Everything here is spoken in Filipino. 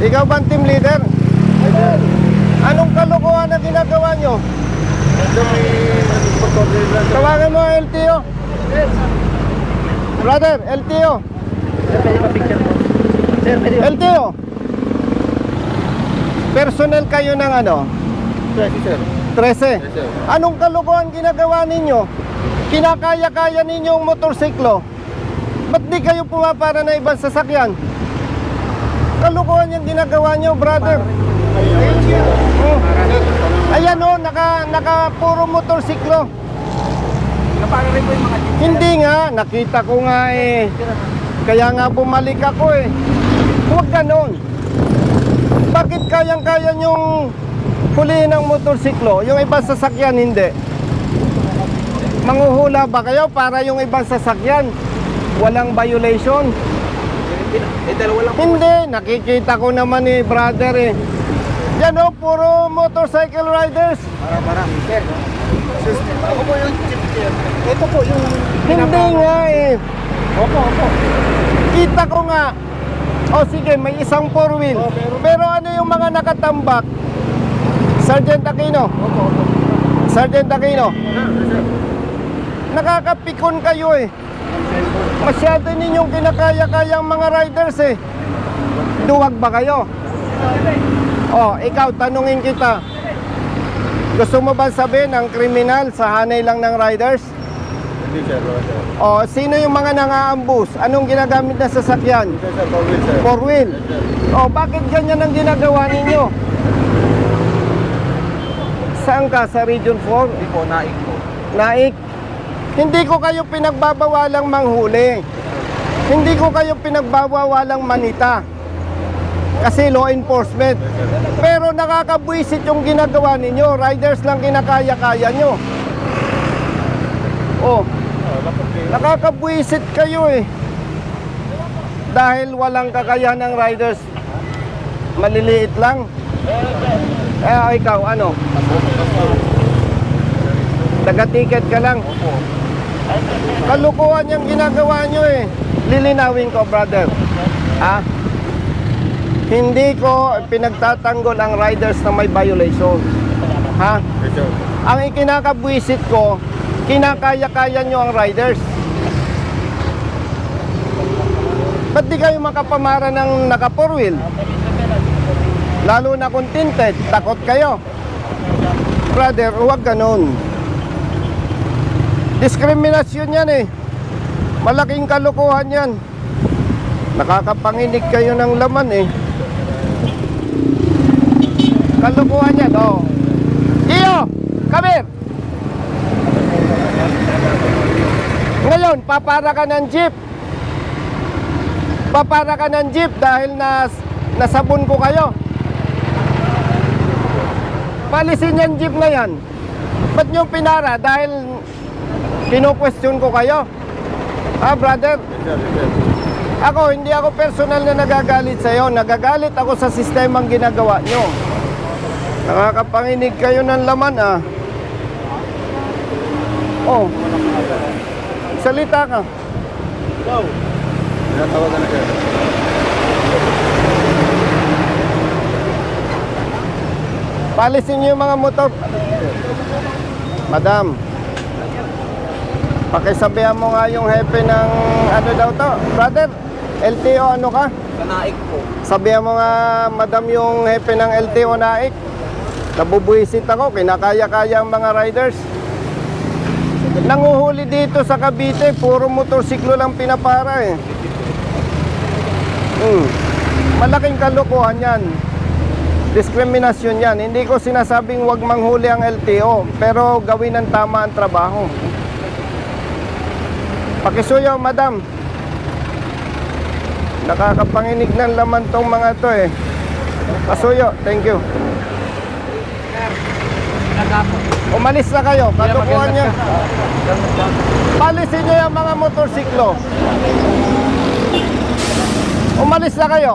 Ikaw ba ang team leader? Anong kalokohan na ginagawa nyo? Tawagan mo ang LTO. Brother, LTO. LTO. Personnel kayo ng ano? 13. Anong kalokohan ginagawa ninyo? Kinakaya-kaya ninyo ang motorsiklo. Ba't di kayo pumapara na ibang sasakyan? Kalokohan yung ginagawa nyo, brother. Oh. Ayan o, naka puro motorsiklo. Hindi nga, nakita ko nga eh. Kaya nga bumalik ako eh. Huwag ganon. Bakit kayang-kaya nyong hulihin ng motorsiklo? Yung ibang sasakyan hindi. Manghuhula ba kayo para yung ibang sasakyan walang violation? Hindi, nakikita ko naman eh, brother eh. Yan o, puro motorcycle riders. Sir. Ako po yung chief sir. Ito po yung... Hindi nga eh. Opo. Kita ko nga. O sige, may isang four wheel. Pero ano yung mga nakatambak? Sergeant Aquino. Sergeant Aquino. Nakakapikon kayo eh. Masyado ninyong kinakaya-kayang mga riders eh. Duwag ba kayo? Oh, ikaw, tanungin kita. Gusto mo ba sabihin ang kriminal sa hanay lang ng riders? Hindi sir. Oh, sino yung mga nangaambus? Anong ginagamit na sasakyan? Sir, 4 wheel sir. Four wheel. Oh, bakit ganyan ang ginagawa ninyo? Saan ka? Sa Region 4? Hindi po, naik po. Naik. Hindi ko kayo pinagbabawalang manghuli. Hindi ko kayo pinagbabawalang manita. Kasi law enforcement. Pero nakakabwisit yung ginagawa ninyo. Riders lang kinakaya-kaya nyo. Oh, nakakabwisit kayo eh. Dahil walang kakayahan ng riders. Maliliit lang. Ikaw, ano? Taga-ticket ka lang. Kalukuhan yung ginagawa nyo eh. Lilinawin ko, brother. Ha? Hindi ko pinagtatanggol ang riders na may violation. Ha? Ang ikinakabwisit ko, kinakaya-kaya nyo ang riders. Ba't di kayo makapamara ng naka-four wheel? Lalo na kung tinted, takot kayo. Brother, huwag ganun. Diskriminasyon yan eh. Malaking kalokohan yan. Nakakapanginig kayo ng laman eh. Kalokohan yan, oh. Iyo, come here. Ngayon, papara ka ng jeep. Papara ka ng jeep dahil nasabon ko kayo. Palisin yung jeep na yan. Ba't nyo pinara? Dahil kino-question ko kayo. Ha, brother? Ako, hindi ako personal na nagagalit sa'yo. Nagagalit ako sa sistemang ginagawa nyo. Nakakapanginig kayo ng laman, ah. Oh. Salita ka. Go. Tinatawagan na sir. Palisin nyo yung mga motor. Madam, pakisabihan mo nga yung hepe ng ano daw to. Brother, LTO ano ka? Naik po. Sabihan mo nga, madam, yung hepe ng LTO Naik. Nabubuisit ako, kinakaya-kaya ang mga riders. Nanguhuli dito sa Cavite, puro motorsiklo lang pinapara eh. Malaking kalokohan yan. Diskriminasyon yan. Hindi ko sinasabing wag manghuli ang LTO, pero gawin ng tama ang trabaho. Pakisuyo, madam. Nakakapanginig ng laman tong mga to eh. Pasuyo, thank you. Umalis na kayo, katukuhan nyo. Palisin nyo yung mga motorsiklo. Umalis na kayo.